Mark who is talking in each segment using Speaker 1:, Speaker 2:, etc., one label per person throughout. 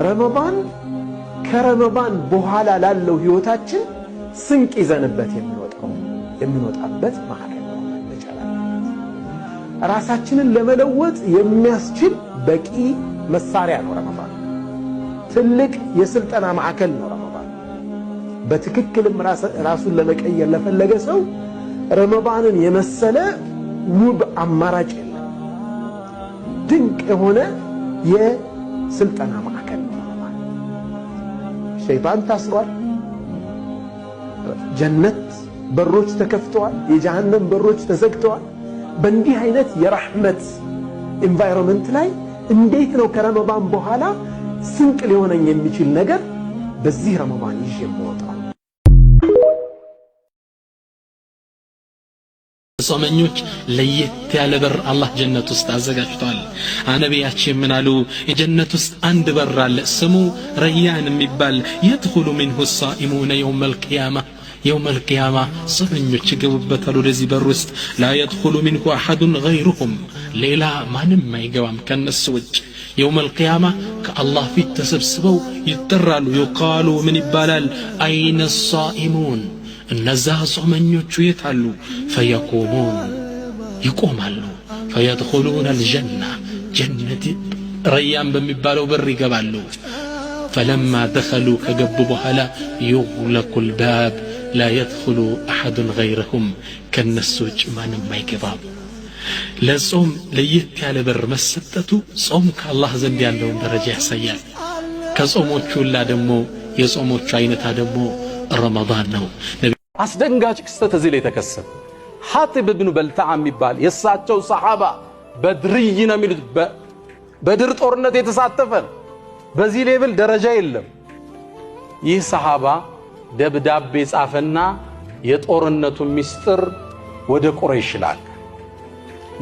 Speaker 1: ረመዳን ከረመዳን በኋላ ላለው ህይወታችን ስንቅ ይዘንበት የምንወጣበት ማዕከል ነው መቻላል። ራሳችንን ለመለወጥ የሚያስችል በቂ መሳሪያ ነው ረመዳን። ትልቅ የስልጠና ማዕከል ነው ረመዳን። በትክክልም ራሱን ለመቀየር ለፈለገ ሰው ረመዳንን የመሰለ ውብ አማራጭ የለም። ድንቅ የሆነ የስልጠና ማዕከል ነው ረመዳን። ሸይጣን ታስሯል። ጀነት በሮች ተከፍተዋል። የጀሃነም በሮች ተዘግተዋል። በእንዲህ አይነት የረሕመት ኢንቫይሮንመንት ላይ እንዴት ነው ከረመዳን በኋላ ስንቅ ሊሆነኝ የሚችል ነገር በዚህ ረመዳን ይዤ የምወጣው?
Speaker 2: ጾመኞች ለየት ያለ በር አላህ ጀነት ውስጥ አዘጋጅቷል። ነቢያችን ምን አሉ? የጀነት ውስጥ አንድ በር አለ፣ ስሙ ረያን የሚባል يدخل منه الصائمون يوم القيامة ጾመኞች ይገቡበታል ወደዚህ በር ውስጥ። لا يدخل منه أحد غيرهم ሌላ ማንም አይገባም ከነሱ ውጭ። يوم القيامة ከአላህ ፊት ተሰብስበው ይጠራሉ። يقال ምን ይባላል? أين الصائمون እነዛ ጾመኞቹ የት አሉ? فيقومون ይቆማሉ። فيدخلون الجنة ጀነት ረያን በሚባለው በር ይገባሉ። فلما دخلوا ከገቡ በኋላ يغلق الباب لا يدخل أحد غيرهم ከነሱ ውጭ ማንም አይገባም። ለጾም ለየት ያለ በር መሰጠቱ ጾም ከአላህ ዘንድ ያለውን ደረጃ ያሳያል። ከጾሞቹ ሁላ ደግሞ የጾሞቹ አይነታ ደግሞ ረመዳን ነው።
Speaker 3: አስደንጋጭ ክስተት እዚህ ላይ ተከሰተ። ሐጢብ ኢብኑ በልተዓ የሚባል የእሳቸው ሰሃባ በድርይ ነው የሚሉት፣ በድር ጦርነት የተሳተፈ በዚህ ሌቭል ደረጃ የለም። ይህ ሰሃባ ደብዳቤ ጻፈና የጦርነቱ ሚስጥር ወደ ቁረይሽ ላከ።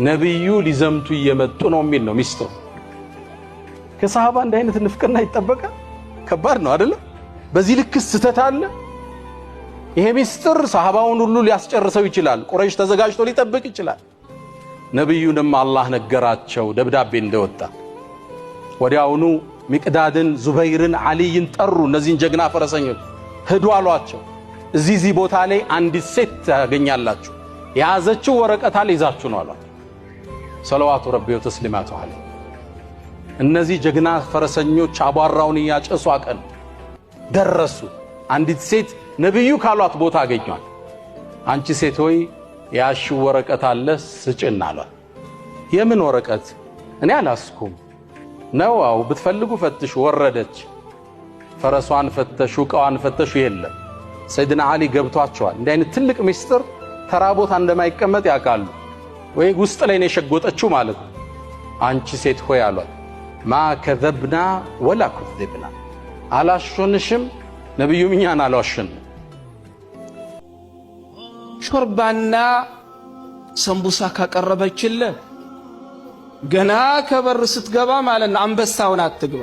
Speaker 3: ነብዩ ሊዘምቱ እየመጡ ነው የሚል ነው ሚስጥሩ። ከሰሃባ እንደ አይነት ንፍቅና ይጠበቃል? ከባድ ነው አይደል? በዚህ ልክ ስተት አለ። ይሄ ሚስጥር ሰሃባውን ሁሉ ሊያስጨርሰው ይችላል። ቁረይሽ ተዘጋጅቶ ሊጠብቅ ይችላል። ነብዩንም አላህ ነገራቸው ደብዳቤ እንደወጣ። ወዲያውኑ ሚቅዳድን፣ ዙበይርን፣ አልይን ጠሩ። እነዚህን ጀግና ፈረሰኞች ሄዱ አሏቸው። እዚህ ቦታ ላይ አንዲት ሴት ታገኛላችሁ፣ የያዘችው ወረቀት አለ፣ ይዛችሁ ነው አሏቸው። ሰለዋቱ ረቢ ወተስሊማቱ ዐለይሂ። እነዚህ ጀግና ፈረሰኞች አቧራውን ያጨሱ አቀን ደረሱ። አንዲት ሴት ነብዩ ካሏት ቦታ አገኟት። አንቺ ሴት ሆይ ያሽው ወረቀት አለ ስጭና አሏት። የምን ወረቀት? እኔ አላስኩም ነው። አው ብትፈልጉ ፈትሹ። ወረደች። ፈረሷን ፈተሹ፣ ዕቃዋን ፈተሹ፣ የለም። ሰይድና አሊ ገብቷቸዋል። እንዲህ አይነት ትልቅ ሚስጥር ተራ ቦታ እንደማይቀመጥ ያውቃሉ። ወይ ውስጥ ላይ ነው የሸጎጠችው ማለት ነው። አንቺ ሴት ሆይ አሏት፣ ማ ከዘብና ወላ ኩዝብና፣ አላሾንሽም፣ ነብዩም እኛን አላዋሸንም። ሾርባና ሰንቡሳ ካቀረበችልህ ገና ከበር ስትገባ ማለት ነው አንበሳውን አትግባ።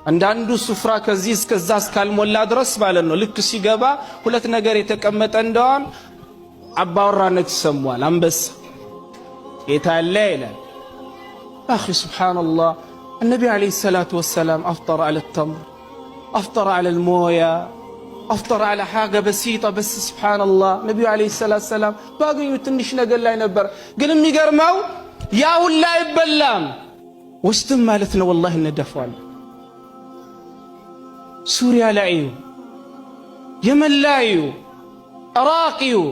Speaker 3: አንዳንዱ ሱፍራ ከዚህ እስከዛ እስካልሞላ ድረስ ማለት ነው ልክ ሲገባ ሁለት ነገር የተቀመጠ እንደዋን አባወራነት ይሰማዋል። አንበሳ የታለ ይላል። አኺ ሱብሃንአላህ النبي عليه الصلاة والسلام أفطر على التمر، أفطر على الموية، أفطر على حاجة بسيطة، بس سبحان الله النبي عليه الصلاة والسلام باقي يتنش نقل لا ينبر قل أمي قرماو يا ولا يبلام وستم مالتنا والله الندفوال. سوريا لاعيو، يمن لاعيو، عراقيو،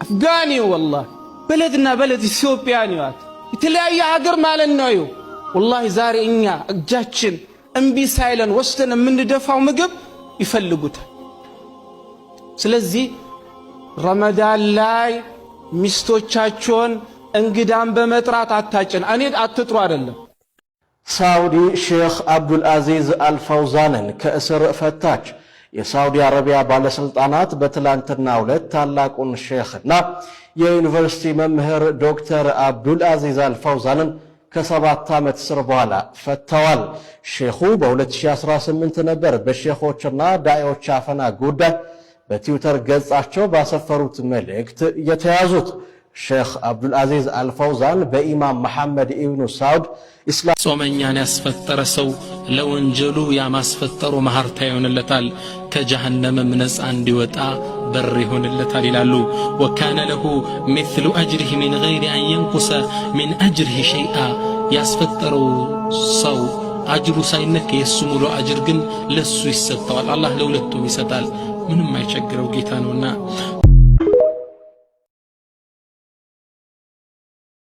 Speaker 3: أفغانيو، والله بلدنا بلد إثيوبيانيوات يتلاقي هاجر مالنايو. والله زاري إنيا أجاتشن أمبي سايلن وستنا من دفع مقب يفلقوتها. سلزي رمضان لاي ሚስቶቻቸውን እንግዳን በመጥራት አታጭን። እኔ አትጥሩ አይደለም።
Speaker 4: ሳውዲ ሼክ አብዱል አዚዝ አልፈውዛንን ከእስር ፈታች። የሳውዲ አረቢያ ባለስልጣናት በትላንትናው ዕለት ታላቁን ሼክና የዩኒቨርሲቲ መምህር ዶክተር አብዱል አዚዝ አልፈውዛንን ከ7 ዓመት እስር በኋላ ፈተዋል። ሼኹ በ2018 ነበር በሼኾችና ዳዒዎች አፈና ጉዳይ በትዊተር ገጻቸው ባሰፈሩት መልእክት የተያዙት። ሼኽ አብዱልአዚዝ አልፈውዛን በኢማም መሐመድ ኢብኑ ሳውድ ኢስላም
Speaker 2: ጾመኛን ያስፈጠረ ሰው ለወንጀሉ ያማስፈጠሩ መሐርታ ይሆንለታል፣ ከጀሃነምም ነፃ እንዲወጣ በር ይሆንለታል ይላሉ። ወካነ ለሁ ሚስሉ አጅሪሂ ሚን ገይሪ አን የንቁሰ ሚን አጅሪሂ ሸይአ ያስፈጠረው ሰው አጅሩ ሳይነካ የሱ ሙሉ አጅር ግን ለሱ ይሰጠዋል። አላህ ለሁለቱም ይሰጣል። ምንም አይቸግረው ጌታ ነውና።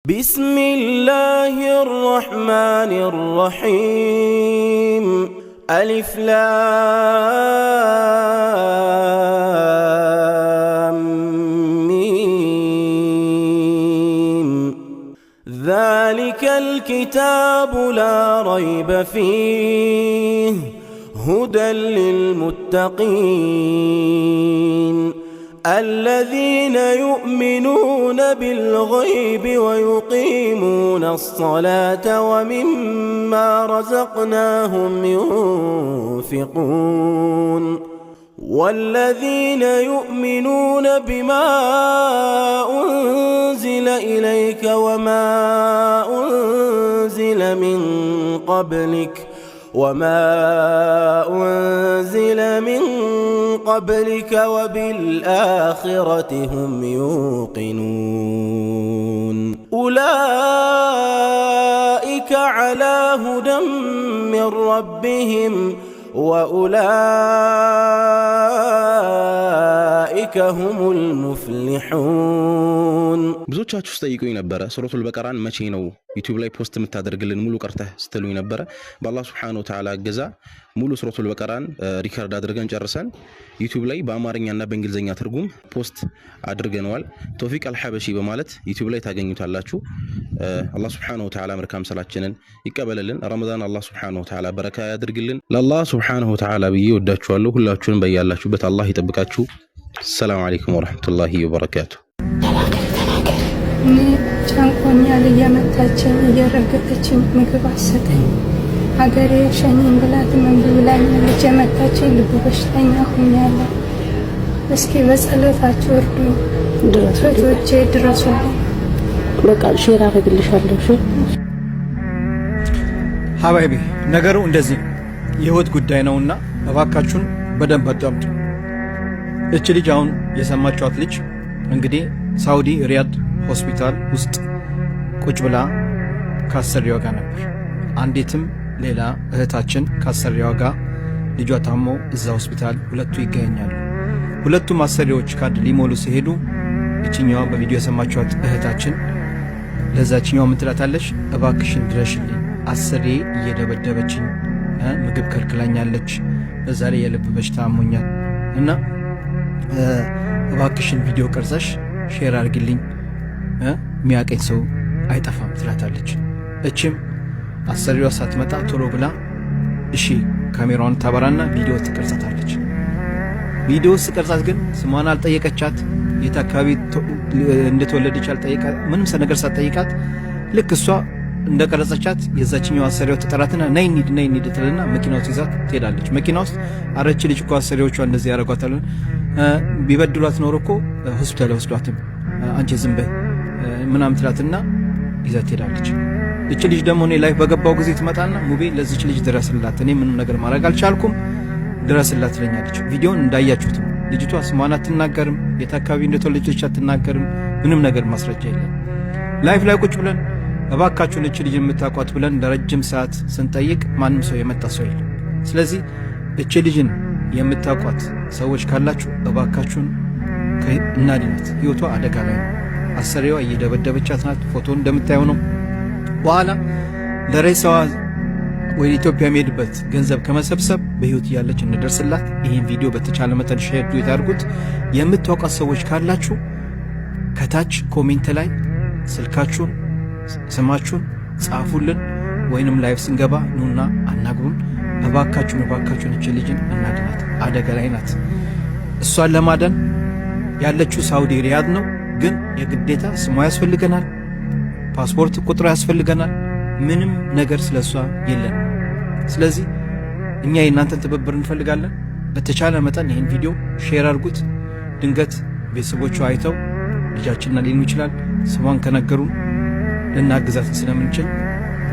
Speaker 5: بسم الله الرحمن الرحيم ألف لام ميم ذلك الكتاب لا ريب فيه هدى للمتقين الذين يؤمنون بالغيب ويقيمون الصلاة ومما رزقناهم ينفقون والذين يؤمنون بما أنزل إليك وما أنزل من قبلك وبالآخرة هم يوقنون أولئك على هدى من ربهم وأولئك هم المفلحون
Speaker 6: ብዙዎቻችሁ ጠይቁኝ ነበር ሱረቱል በቀራን መቼ ነው ዩቲዩብ ላይ ፖስት የምታደርግልን ሙሉ ቀርተህ ስትሉኝ ነበር። በአላህ Subhanahu Wa Ta'ala እገዛ ሙሉ ሱረቱል በቀራን ሪከርድ አድርገን ጨርሰን ዩቲዩብ ላይ በአማርኛና በእንግሊዘኛ ትርጉም ፖስት አድርገናል። ተውፊቅ አልሐበሺ በማለት ዩቲዩብ ላይ ታገኙታላችሁ። አላህ Subhanahu Wa Ta'ala መልካም ሰላችንን ይቀበልልን። ረመዳን አላህ Subhanahu Wa Ta'ala በረካ ያድርግልን። ለአላህ Subhanahu Wa Ta'ala ብዬ ወዳችኋለሁ። ሁላችሁንም በያላችሁበት አላህ ይጠብቃችሁ። ሰላም አለይኩም ወራህመቱላሂ ወበረካቱ።
Speaker 7: ጫንቆኛል እየመታችኝ እየረገጠችኝ ምግብ አሰጠኝ ሀገሬ ሸኝኝ ብላት ምን ብላኛለች የመታችኝ ልብ በሽተኛ ሆኛለሁ። እስኪ በጸሎታችሁ እርዱኝ ድረሶቼ ድረሱልኝ።
Speaker 8: በቃ ሼር አደርግልሻለሁ። እሺ
Speaker 9: ሀባይቢ ነገሩ እንደዚህ የህይወት ጉዳይ ነውና እባካችሁን በደንብ አዳምጡ። እቺ ልጅ አሁን የሰማችኋት ልጅ እንግዲህ ሳውዲ ሪያድ ሆስፒታል ውስጥ ቁጭ ብላ ካሰሪዋ ጋር ነበር። አንዲትም ሌላ እህታችን ካሰሪዋ ጋር ልጇ ታሞ እዛ ሆስፒታል ሁለቱ ይገኛሉ። ሁለቱም አሰሪዎች ካርድ ሊሞሉ ሲሄዱ እቺኛዋ በቪዲዮ የሰማችኋት እህታችን ለዛችኛው ምን ትላታለች? እባክሽን ድረሽልኝ፣ አሰሪ እየደበደበችኝ ምግብ ከልክላኛለች፣ በዛ ላይ የልብ በሽታ አሞኛል እና እባክሽን ቪዲዮ ቀርጸሽ ሼር አድርግልኝ ሚያቀኝ ሰው አይጠፋም ትላታለች። እቺም አሰሪዋ ሳትመጣ ቶሎ ብላ እሺ ካሜራውን ታበራና ቪዲዮ ትቀርጻታለች። ቪዲዮ ስቀርጻት ግን ስሟን አልጠየቀቻት፣ የት አካባቢ እንደተወለደች አልጠየቃት፣ ምንም ነገር ሳትጠይቃት ልክ እሷ እንደቀረጸቻት የዛችኛው አሰሪዋ ተጠራትና ነይ እንሂድ ትልና መኪና ውስጥ ይዛት ትሄዳለች። መኪና ውስጥ አረች ልጅ እኮ አሰሪዎቿ እንደዚህ ያደርጓታል፣ ቢበድሏት ኖሮ እኮ ሆስፒታል ወስዷትም አንቺ ዝም በይ ምናምን ትላትና ይዛት ትሄዳለች። እቺ ልጅ ደግሞ እኔ ላይፍ በገባው ጊዜ ትመጣና ሙቤ ለዚች ልጅ ድረስላት፣ እኔ ምንም ነገር ማድረግ አልቻልኩም ድረስላት ትለኛለች። ቪዲዮን እንዳያችሁት ልጅቷ ስሟን አትናገርም፣ የት አካባቢ እንደተወለደች አትናገርም፣ ምንም ነገር ማስረጃ የለም። ላይፍ ላይ ቁጭ ብለን እባካችሁን እቺ ልጅ የምታቋት ብለን ለረጅም ሰዓት ስንጠይቅ ማንም ሰው የመጣ ሰው የለም። ስለዚህ እቺ ልጅን የምታቋት ሰዎች ካላችሁ እባካችሁን እናድናት፣ ህይወቷ አደጋ ላይ ነው። አሰሪዋ እየደበደበቻት ናት። ፎቶ እንደምታየው ነው። በኋላ ለሬሳዋ ወደ ኢትዮጵያ የሚሄድበት ገንዘብ ከመሰብሰብ በህይወት ያለች እንደርስላት። ይህን ቪዲዮ በተቻለ መጠን ሼር ያድርጉት። የምታውቋት ሰዎች ካላችሁ ከታች ኮሜንት ላይ ስልካችሁን ስማችሁን ጻፉልን፣ ወይንም ላይቭ ስንገባ ኑና አናግሩን። እባካችሁን እቺ ልጅን እናድናት፣ አደጋ ላይ ናት። እሷን ለማዳን ያለችው ሳውዲ ሪያድ ነው፣ ግን የግዴታ ስሟ ያስፈልገናል፣ ፓስፖርት ቁጥሩ ያስፈልገናል። ምንም ነገር ስለሷ የለን። ስለዚህ እኛ የእናንተን ትብብር እንፈልጋለን። በተቻለ መጠን ይህን ቪዲዮ ሼር አድርጉት። ድንገት ቤተሰቦቿ አይተው ልጃችንና ሊሆን ይችላል ስሟን ከነገሩን ልናግዛት ስለምንችል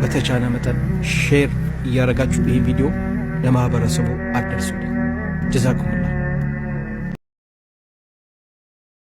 Speaker 9: በተቻለ መጠን ሼር እያረጋችሁ ይህ ቪዲዮ ለማህበረሰቡ አድርሱልኝ። ጀዛኩሙላህ